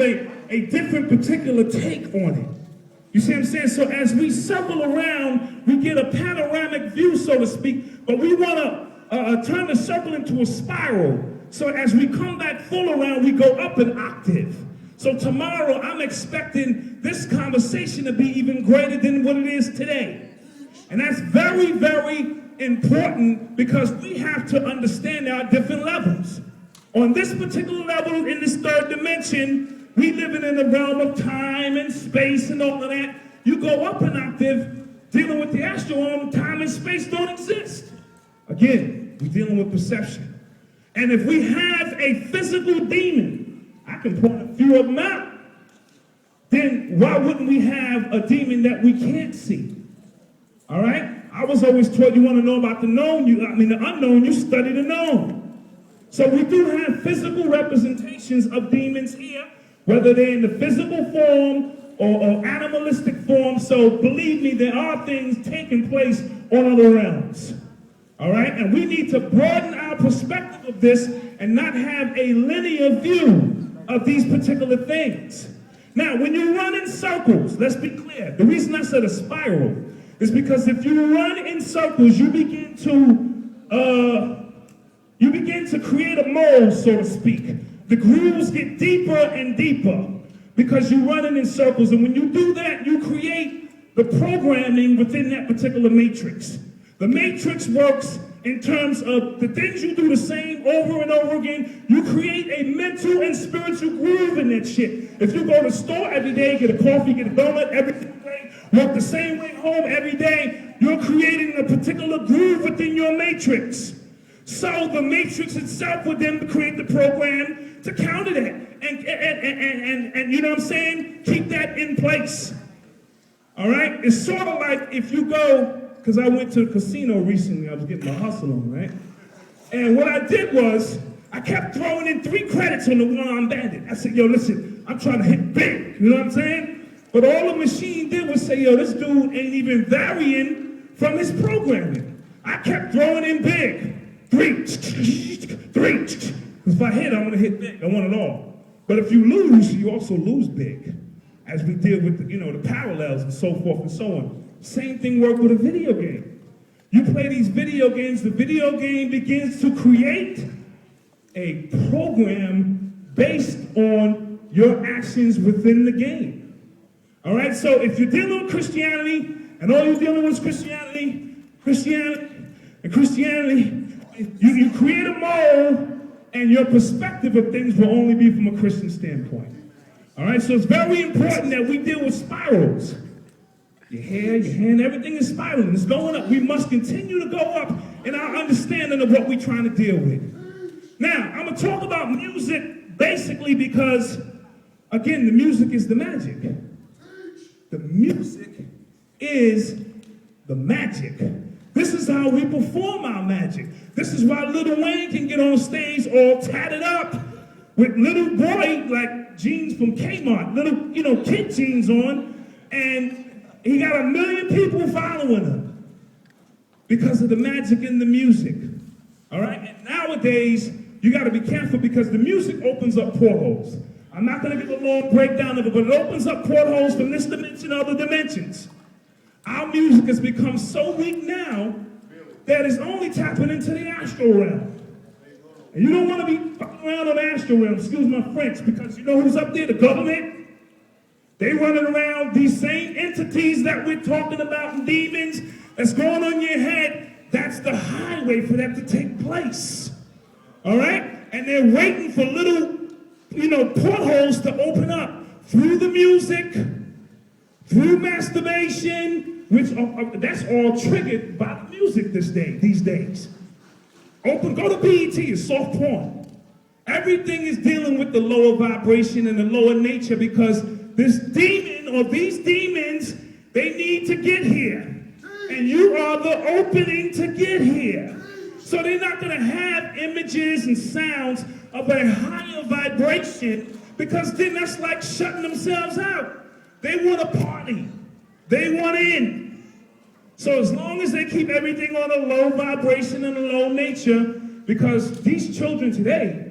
have a different particular take on it. You see what I'm saying? So as we circle around, we get a panoramic view, so to speak, but we want to turn the circle into a spiral. So as we come back full around, we go up an octave. So tomorrow, I'm expecting this conversation to be even greater than what it is today. And that's very, very important because we have to understand our different levels. On this particular level, in this third dimension, we living in the realm of time and space and all of that. You go up an octave, dealing with the astral realm, time and space don't exist. Again, we're dealing with perception. And if we have a physical demon, I can point a few of them out, then why wouldn't we have a demon that we can't see? All right? I was always taught you want to know about the known, the unknown, you study the known. So we do have physical representations of demons here, whether they're in the physical form or animalistic form. So believe me, there are things taking place on other realms. All right? And we need to broaden our perspective of this and not have a linear view of these particular things. Now, when you run in circles, let's be clear. The reason I said a spiral is because if you run in circles, you begin to create a mold, so to speak. The grooves get deeper and deeper because you're running in circles. And when you do that, you create the programming within that particular matrix. The matrix works in terms of the things you do the same over and over again. You create a mental and spiritual groove in that shit. If you go to the store every day, get a coffee, get a donut every day, walk the same way home every day, you're creating a particular groove within your matrix. So the matrix itself would then create the program to counter that. And you know what I'm saying? Keep that in place. All right? It's sort of like if you go, because I went to the casino recently, I was getting my hustle on, right? And what I did was, I kept throwing in 3 credits on the one-armed bandit. I said, yo, listen, I'm trying to hit big, you know what I'm saying? But all the machine did was say, yo, this dude ain't even varying from his programming. I kept throwing in big. 3. If I hit, I'm gonna hit big, I want it all. But if you lose, you also lose big. As we deal with the parallels and so forth and so on. Same thing works with a video game. You play these video games, the video game begins to create a program based on your actions within the game. All right, so if you're dealing with Christianity, and all you're dealing with is Christianity, you create a mold, and your perspective of things will only be from a Christian standpoint. All right, so it's very important that we deal with spirals. Your hair, your hand, everything is spiraling. It's going up. We must continue to go up in our understanding of what we're trying to deal with. Now, I'm going to talk about music basically because, again, the music is the magic. The music is the magic. This is how we perform our magic. This is why Lil Wayne can get on stage all tatted up with little boy, like jeans from Kmart, little, kid jeans on, and he got 1 million people following him because of the magic in the music. All right? And nowadays, you got to be careful because the music opens up portholes. I'm not going to give a long breakdown of it, but it opens up portholes from this dimension to other dimensions. Our music has become so weak now that it's only tapping into the astral realm. And you don't want to be fucking around on the astral realm, excuse my French, because you know who's up there? The government. They running around these same entities that we're talking about, and demons that's going on in your head. That's the highway for that to take place. All right? And they're waiting for little, portholes to open up through the music, through masturbation, which that's all triggered by the music these days. Go to BET, it's soft porn. Everything is dealing with the lower vibration and the lower nature because this demon or these demons, they need to get here. And you are the opening to get here. So they're not going to have images and sounds of a higher vibration because then that's like shutting themselves out. They want a party. They want in. So as long as they keep everything on a low vibration and a low nature, because these children today,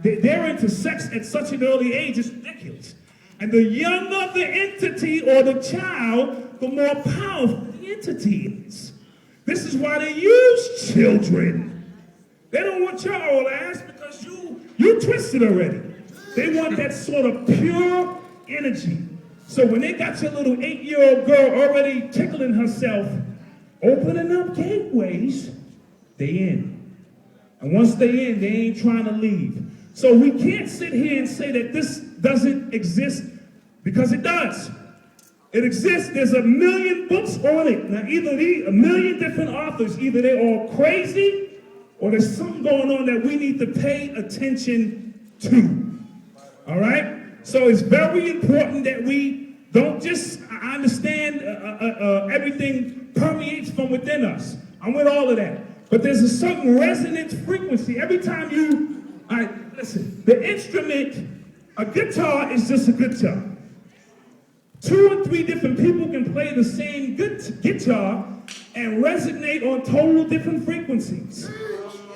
they're into sex at such an early age, it's ridiculous. And the younger the entity or the child, the more powerful the entity is. This is why they use children. They don't want your old ass because you twisted already. They want that sort of pure energy. So when they got your little 8-year-old girl already tickling herself, opening up gateways, they in. And once they in, they ain't trying to leave. So we can't sit here and say that this doesn't exist, because it does. It exists. There's a million books on it. Now, either a million different authors, either they're all crazy or there's something going on that we need to pay attention to. All right? So it's very important that we don't just, I understand everything permeates from within us. I'm with all of that. But there's a certain resonance frequency. Every time listen, the instrument, a guitar is just a guitar. 2 or 3 different people can play the same guitar and resonate on total different frequencies.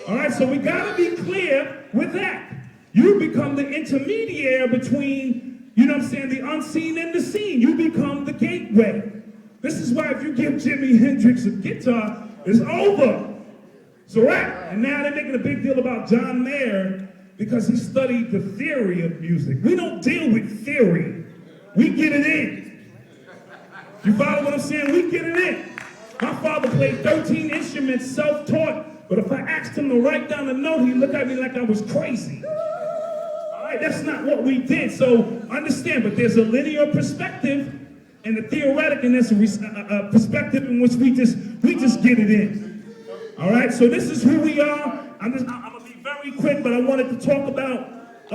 All right, so we gotta be clear with that. You become the intermediary between, you know what I'm saying, the unseen and the seen. You become the gateway. This is why if you give Jimi Hendrix a guitar, it's over. It's a wrap. And now they're making a big deal about John Mayer because he studied the theory of music. We don't deal with theory. We get it in. You follow what I'm saying? We get it in. My father played 13 instruments, self-taught, but if I asked him to write down a note, he'd look at me like I was crazy. All right, that's not what we did. So understand, but there's a linear perspective and a theoretic, and there's a perspective in which we just get it in. All right, so this is who we are. I'm gonna be very quick, but I wanted to talk about,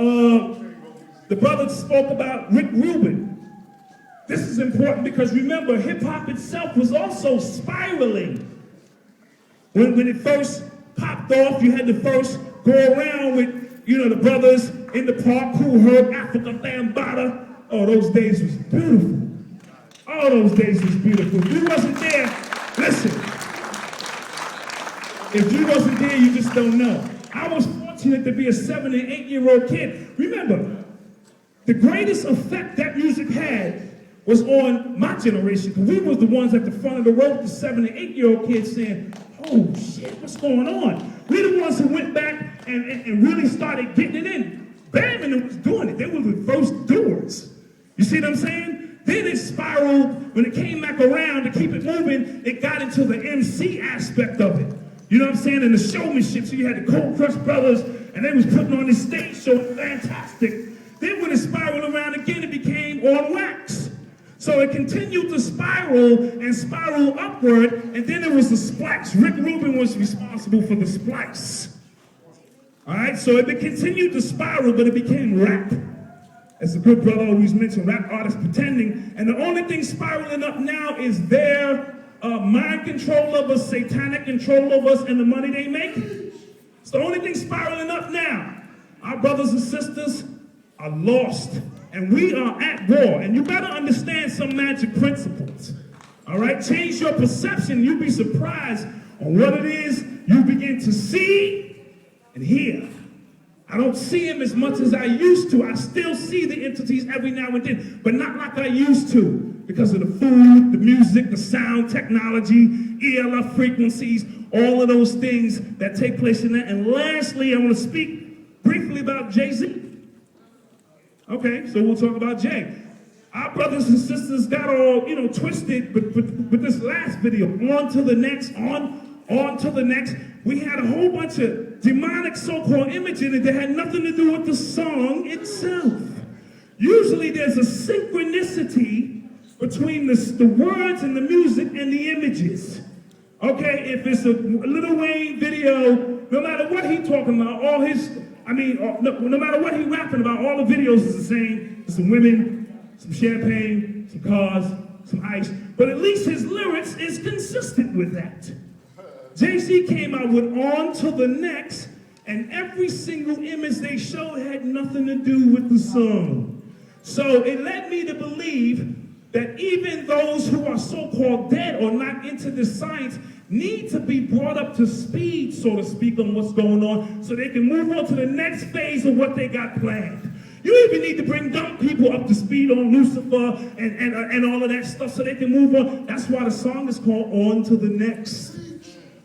the brother spoke about Rick Rubin. This is important because remember, hip hop itself was also spiraling. When it first popped off, you had to first go around with, you know, the brothers in the park who heard Africa Bambaataa. Oh, those days was beautiful. All those days was beautiful. If you wasn't there, listen. If you wasn't there, you just don't know. I was fortunate to be a 7 and 8-year-old kid. Remember, the greatest effect that music had was on my generation, because we was the ones at the front of the road, the 7 and 8-year-old kids saying, oh shit, what's going on? We're the ones who went back and really started getting it in. Bam, and was doing it. They were the first doers. You see what I'm saying? Then it spiraled. When it came back around to keep it moving, it got into the MC aspect of it. You know what I'm saying? And the showmanship. So you had the Cold Crush Brothers, and they was putting on this stage show, fantastic. Then when it spiraled around again, it became on wax. So it continued to spiral and spiral upward, and then there was the splice. Rick Rubin was responsible for the splice. All right, so it continued to spiral, but it became rap. As the good brother always mentioned, rap artists pretending, and the only thing spiraling up now is their mind control of us, satanic control of us, and the money they make. It's the only thing spiraling up now. Our brothers and sisters are lost, and we are at war, and you better understand some magic principles. All right, change your perception. You'll be surprised on what it is you begin to see and hear. I don't see them as much as I used to. I still see the entities every now and then, but not like I used to because of the food, the music, the sound technology, ELF frequencies, all of those things that take place in that. And lastly, I want to speak briefly about Jay-Z. Okay, so we'll talk about Jay. Our brothers and sisters got all, twisted with this last video. On to the next, on to the next. We had a whole bunch of demonic so-called imagery that had nothing to do with the song itself. Usually there's a synchronicity between the words and the music and the images. Okay, if it's a Lil Wayne video, no matter what he talking about, no matter what he rapping about, all the videos is the same. Some women, some champagne, some cars, some ice. But at least his lyrics is consistent with that. Jay-Z came out with On to the Next, and every single image they showed had nothing to do with the song. So it led me to believe that even those who are so-called dead or not into this science need to be brought up to speed, so to speak, on what's going on, so they can move on to the next phase of what they got planned. You even need to bring dumb people up to speed on Lucifer and all of that stuff so they can move on. That's why the song is called On to the Next.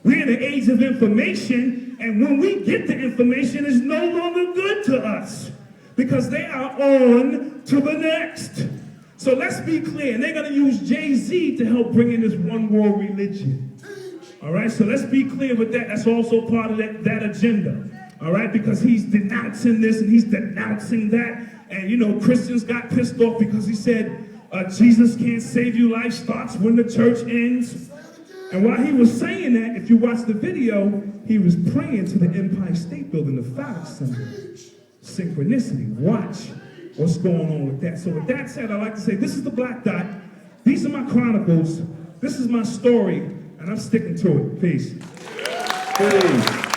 We're in the age of information, and when we get the information, it's no longer good to us because they are on to the next. So let's be clear, and they're going to use Jay-Z to help bring in this one world religion. All right, so let's be clear with that. That's also part of that agenda. All right, because he's denouncing this and he's denouncing that. And, you know, Christians got pissed off because he said, Jesus can't save you. Life starts when the church ends. And while he was saying that, if you watch the video, he was praying to the Empire State Building, the phallic symbol. Synchronicity. Watch what's going on with that. So with that said, I'd like to say this is the Black Dot. These are my chronicles. This is my story. And I'm sticking to it. Peace. Peace.